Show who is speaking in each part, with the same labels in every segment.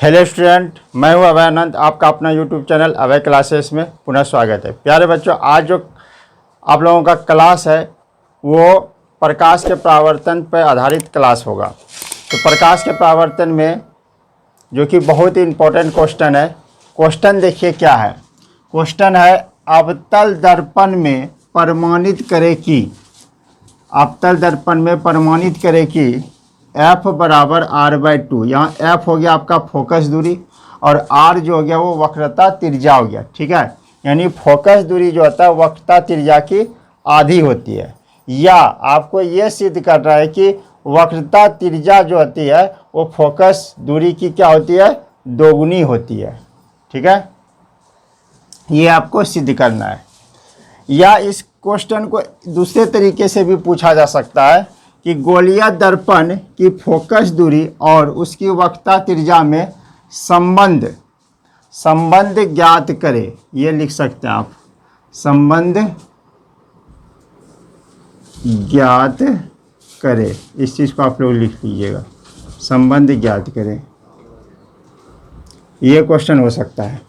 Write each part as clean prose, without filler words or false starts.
Speaker 1: Hello student, मैं हूं अभय आनंद। आपका अपना यूट्यूब चैनल अभय क्लासेस में पुनः स्वागत है। प्यारे बच्चों, आज जो आप लोगों का क्लास है वो प्रकाश के परावर्तन पर आधारित क्लास होगा। तो प्रकाश के परावर्तन में जो कि बहुत ही इम्पोर्टेंट क्वेश्चन है, क्वेश्चन देखिए क्या है। क्वेश्चन है अवतल दर्पण में प्रमाणित करें कि अवतल दर्पण में प्रमाणित करें कि F बराबर R/2। यहाँ F हो गया आपका फोकस दूरी और R जो हो गया वो वक्रता त्रिज्या हो गया। ठीक है, यानी फोकस दूरी जो होता है वक्रता त्रिज्या की आधी होती है, या आपको ये सिद्ध करना है कि वक्रता त्रिज्या जो होती है वो फोकस दूरी की क्या होती है, दोगुनी होती है। ठीक है, ये आपको सिद्ध करना है। या इस क्वेश्चन को दूसरे तरीके से भी पूछा जा सकता है कि गोलीय दर्पण की फोकस दूरी और उसकी वक्रता त्रिज्या में संबंध ज्ञात करें। ये लिख सकते हैं आप, संबंध ज्ञात करें। इस चीज़ को आप लोग लिख लीजिएगा, संबंध ज्ञात करें। ये क्वेश्चन हो सकता है।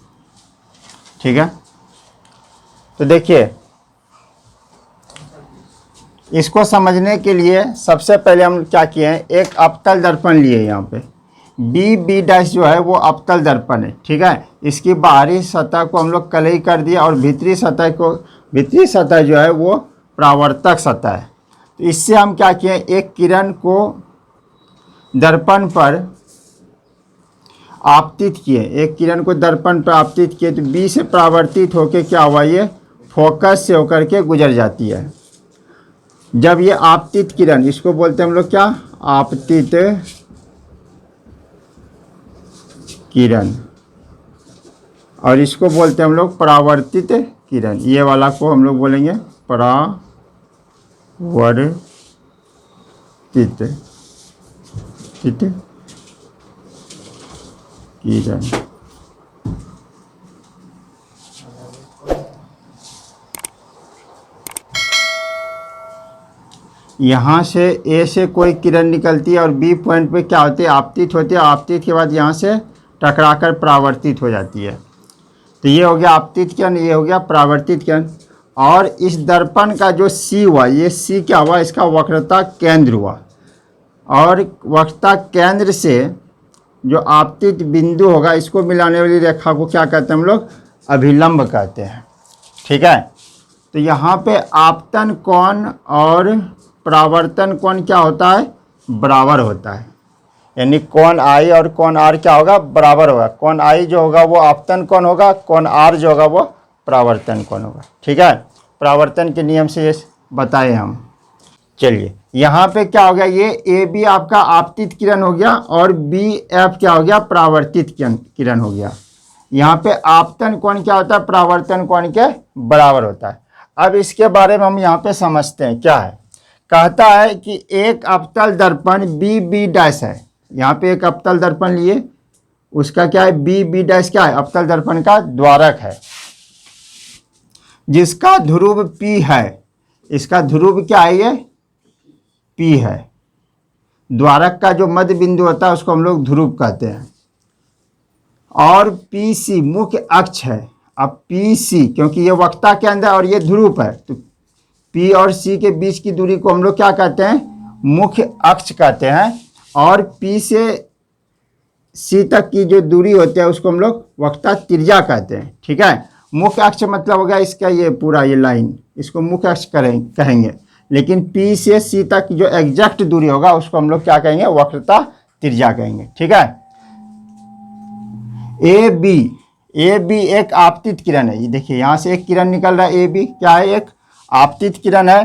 Speaker 1: ठीक है, तो देखिए इसको समझने के लिए सबसे पहले हम क्या किए हैं, एक अवतल दर्पण लिए। यहाँ पे B' जो है वो अवतल दर्पण है। ठीक है, इसकी बाहरी सतह को हम लोग कलई कर दिया और भीतरी सतह जो है वो परावर्तक सतह है। तो इससे हम क्या किए, एक किरण को दर्पण पर आपतित किए, एक किरण को दर्पण पर आपतित किए तो B से परावर्तित होकर क्या हुआ, ये फोकस से होकर के गुजर जाती है। जब ये आपतित किरण, इसको बोलते हैं हम लोग क्या, आपतित किरण, और इसको बोलते हैं हम लोग परावर्तित किरण। ये वाला को हम लोग बोलेंगे परावर्तित किरण। यहाँ से A से कोई किरण निकलती है और B पॉइंट पे क्या होती है, आपतित होती है। आपतित के बाद यहाँ से टकराकर परावर्तित हो जाती है। तो ये हो गया आपतित किरण, ये हो गया परावर्तित किरण। और इस दर्पण का जो C हुआ, ये C क्या हुआ, इसका वक्रता केंद्र हुआ। और वक्रता केंद्र से जो आपतित बिंदु होगा, इसको मिलाने वाली रेखा को क्या कहते हैं हम लोग, अभिलंब कहते हैं। ठीक है, तो यहाँ पे आपतन कोण और परावर्तन कोण क्या होता है, बराबर होता है। यानी कोण I और कोण R क्या होगा, बराबर होगा। कोण I जो होगा वो आपतन कोण होगा, कोण R जो होगा वो परावर्तन कोण होगा। ठीक है, परावर्तन के नियम से ये बताए हम। चलिए यहाँ पे क्या हो गया, ये AB आपका आपतित किरण हो गया और BF क्या हो गया, परावर्तित किरण हो गया। यहाँ पे आपतन कोण क्या होता है, परावर्तन कोण के बराबर होता है। अब इसके बारे में हम यहाँ पे समझते हैं क्या है। कहता है कि एक अवतल दर्पण B' है। यहाँ पे एक अवतल दर्पण लिए, उसका क्या है, B' क्या है, अवतल दर्पण का द्वारक है, जिसका ध्रुव P है। इसका ध्रुव क्या है, ये P है। द्वारक का जो मध्य बिंदु होता है उसको हम लोग ध्रुव कहते हैं। और PC मुख्य अक्ष है। अब PC क्योंकि ये वक्रता केंद्र है और ये ध्रुव है, तो P और C के बीच की दूरी को हम लोग क्या कहते हैं, मुख्य अक्ष कहते हैं। और P से C तक की जो दूरी होती है उसको हम लोग वक्रता त्रिज्या कहते हैं। ठीक है, मुख्य अक्ष मतलब हो गया इसका ये पूरा ये लाइन, इसको मुख्य अक्ष कहेंगे। लेकिन P से C तक की जो एग्जैक्ट दूरी होगा उसको हम लोग क्या कहेंगे, वक्रता त्रिज्या कहेंगे। ठीक है, AB एक आपतित किरण है। ये देखिए यहाँ से एक किरण निकल रहा है, AB क्या है, एक आपतित किरण है,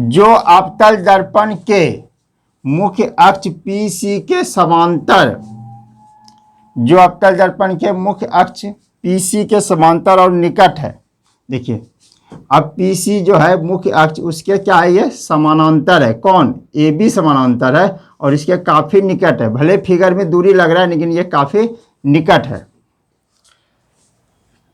Speaker 1: जो अवतल दर्पण के मुख्य अक्ष PC के समांतर, जो अवतल दर्पण के मुख्य अक्ष PC के समांतर और निकट है। देखिए अब PC जो है मुख्य अक्ष, उसके क्या है, ये समानांतर है। कौन, AB समानांतर है और इसके काफी निकट है। भले फिगर में दूरी लग रहा है लेकिन ये काफी निकट है।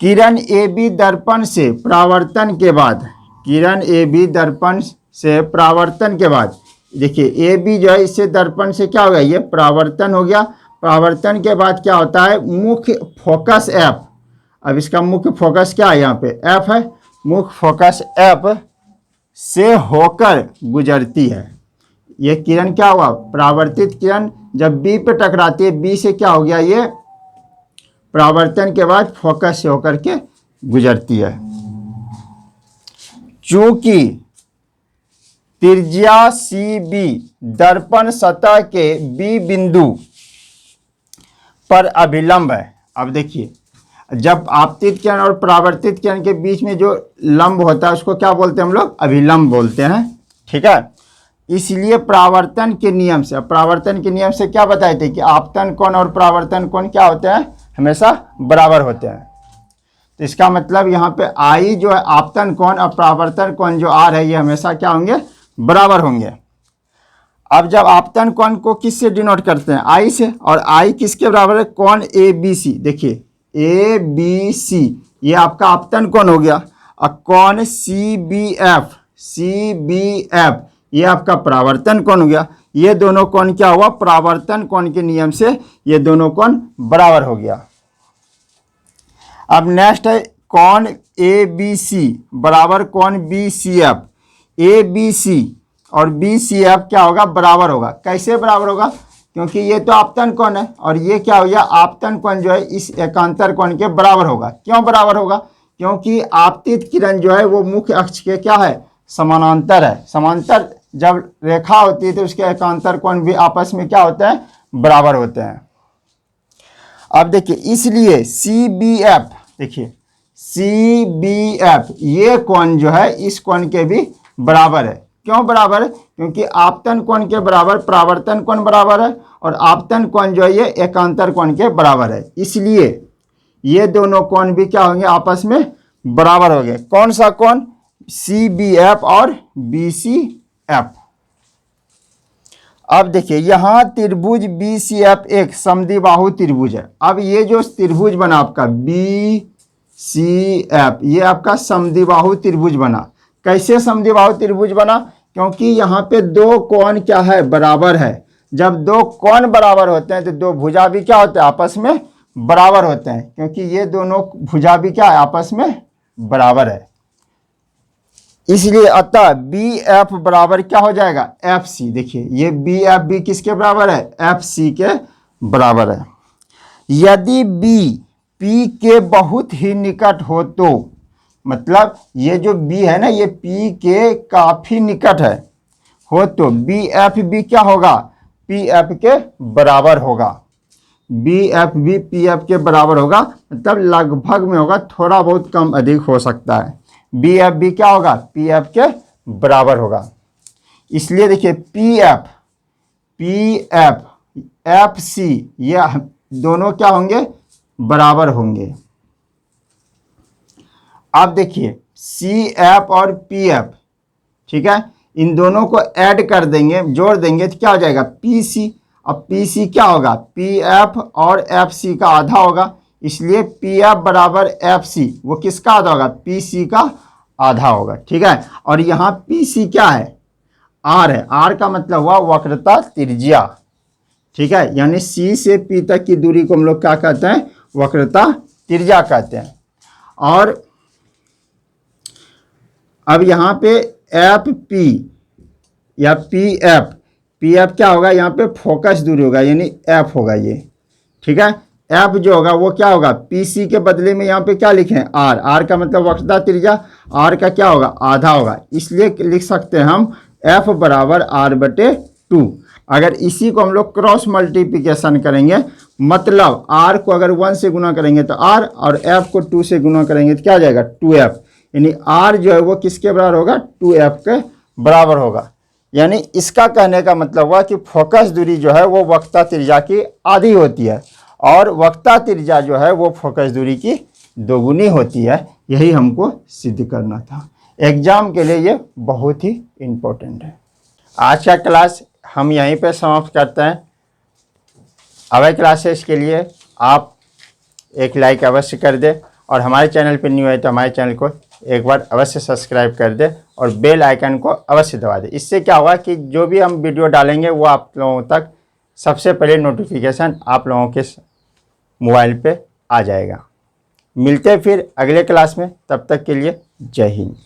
Speaker 1: किरण AB दर्पण से परावर्तन के बाद, किरण AB दर्पण से परावर्तन के बाद, देखिए AB जो है इससे दर्पण से क्या हो गया, ये परावर्तन हो गया। परावर्तन के बाद क्या होता है, मुख्य फोकस एफ। अब इसका मुख्य फोकस क्या है, यहाँ पे एफ है, मुख्य फोकस एफ से होकर गुजरती है। ये किरण क्या हुआ, परावर्तित किरण जब बी पे टकराती है, बी से क्या हो गया, ये परावर्तन के बाद फोकस से होकर के गुजरती है। चूंकि त्रिज्या सी बी दर्पण सतह के बी बिंदु पर अभिलंब है। अब देखिए, जब आपतित किरण और परावर्तित किरण के बीच में जो लंब होता है उसको क्या बोलते हैं हम लोग, अभिलंब बोलते हैं। ठीक है, इसलिए परावर्तन के नियम से, परावर्तन के नियम से क्या बताए थे कि आपतन कोण और परावर्तन कोण क्या होते हैं, हमेशा बराबर होते हैं। तो इसका मतलब यहाँ पे आई जो है आपतन कोण और परावर्तन कोण जो आर है, ये हमेशा क्या होंगे, बराबर होंगे। अब जब आपतन कोण को किससे डिनोट करते हैं, आई से, और आई किसके बराबर है, कोण ए बी सी। देखिए ए बी सी ये आपका आपतन कोण हो गया, और कोण सी बी एफ ये आपका परावर्तन कोण हो गया। ये दोनों कोण क्या हुआ, परावर्तन कोण के नियम से ये दोनों कोण बराबर हो गया। अब नेक्स्ट है कोण ए बी सी बराबर कोण B C F. A B C और बी सी एफ क्या होगा, बराबर होगा। कैसे बराबर होगा, क्योंकि ये तो आपतन कोण है और ये क्या हो गया, आपतन कोण जो है इस एकांतर कोण के बराबर होगा। क्यों बराबर होगा, क्योंकि आपतित किरण जो है वो मुख्य अक्ष के क्या है, समानांतर है। समांतर जब रेखा होती है तो उसके एकांतर कोण भी आपस में क्या होते हैं, बराबर होते हैं। अब देखिए, इसलिए सी बी एफ, देखिए सी बी एफ ये कोण जो है इस कोण के भी बराबर है। क्यों बराबर है, क्योंकि आपतन कोण के बराबर परावर्तन कोण बराबर है, और आपतन कोण जो है ये एकांतर कोण के बराबर है। इसलिए ये दोनों कोण भी क्या होंगे, आपस में बराबर हो गए। कौन सा कोण, सी बी एफ और बी सी एफ। अब देखिए, यहां त्रिभुज बी सी एफ एक समद्विबाहु त्रिभुज है। अब ये जो त्रिभुज बना आपका बी सी एफ, ये आपका समद्विबाहु त्रिभुज बना। कैसे समद्विबाहु त्रिभुज बना, क्योंकि यहाँ पे दो कोण क्या है, बराबर है। जब दो कोण बराबर होते हैं तो दो भुजा भी क्या होते हैं, आपस में बराबर होते हैं, क्योंकि ये दोनों भुजा भी क्या है, आपस में बराबर है। इसलिए अतः बी एफ बराबर क्या हो जाएगा, एफ सी। देखिए ये बी एफ भी किसके बराबर है, एफ सी के बराबर है। यदि बी पी के बहुत ही निकट हो तो, मतलब ये जो बी है ना, ये पी के काफी निकट है, हो तो बी एफ भी क्या होगा, पी एफ के बराबर होगा। बी एफ भी पी एफ के बराबर होगा, मतलब लगभग में होगा, थोड़ा बहुत कम अधिक हो सकता है। बी एफ भी क्या होगा, पी एफ के बराबर होगा। इसलिए देखिए पी एफ एफ सी ये दोनों क्या होंगे, बराबर होंगे। अब देखिए सी एफ और पी एफ, ठीक है, इन दोनों को ऐड कर देंगे, जोड़ देंगे तो क्या हो जाएगा, पी सी। अब पी सी क्या होगा, पी एफ और एफ सी का आधा होगा, इसलिए पी एफ बराबर एफ सी, वो किसका आधा होगा, पी सी का आधा होगा। ठीक है, और यहाँ पी सी क्या है, आर है। आर का मतलब हुआ वक्रता त्रिज्या। ठीक है, यानी सी से पी तक की दूरी को हम लोग क्या कहते हैं, वक्रता त्रिज्या कहते हैं। और अब यहाँ पे एफ पी या पी एफ क्या होगा, यहाँ पे फोकस दूरी होगा, यानी एफ होगा ये। ठीक है, एफ जो होगा वो क्या होगा, पी सी के बदले में यहाँ पे क्या लिखें, आर। आर का मतलब वक्रता त्रिज्या, आर का क्या होगा, आधा होगा, इसलिए लिख सकते हैं हम एफ बराबर आर बटे 2। अगर इसी को हम लोग क्रॉस मल्टीप्लिकेशन करेंगे, मतलब आर को अगर 1 से गुना करेंगे तो आर, और एफ को 2 से गुना करेंगे तो क्या आ जाएगा, 2f। यानी आर जो है वो किसके बराबर होगा, 2f के बराबर होगा। यानी इसका कहने का मतलब हुआ कि फोकस दूरी जो है वो वक्रता त्रिज्या की आधी होती है, और वक्रता त्रिज्या जो है वो फोकस दूरी की दोगुनी होती है। यही हमको सिद्ध करना था। एग्जाम के लिए ये बहुत ही इम्पोर्टेंट है। आज का क्लास हम यहीं पे समाप्त करते हैं। अगले क्लासेस के लिए आप एक लाइक अवश्य कर दें, और हमारे चैनल पर न्यू है तो हमारे चैनल को एक बार अवश्य सब्सक्राइब कर दे और बेल आइकन को अवश्य दबा दे। इससे क्या होगा कि जो भी हम वीडियो डालेंगे वो आप लोगों तक सबसे पहले नोटिफिकेशन आप लोगों के मोबाइल पे आ जाएगा। मिलते हैं फिर अगले क्लास में, तब तक के लिए जय हिंद।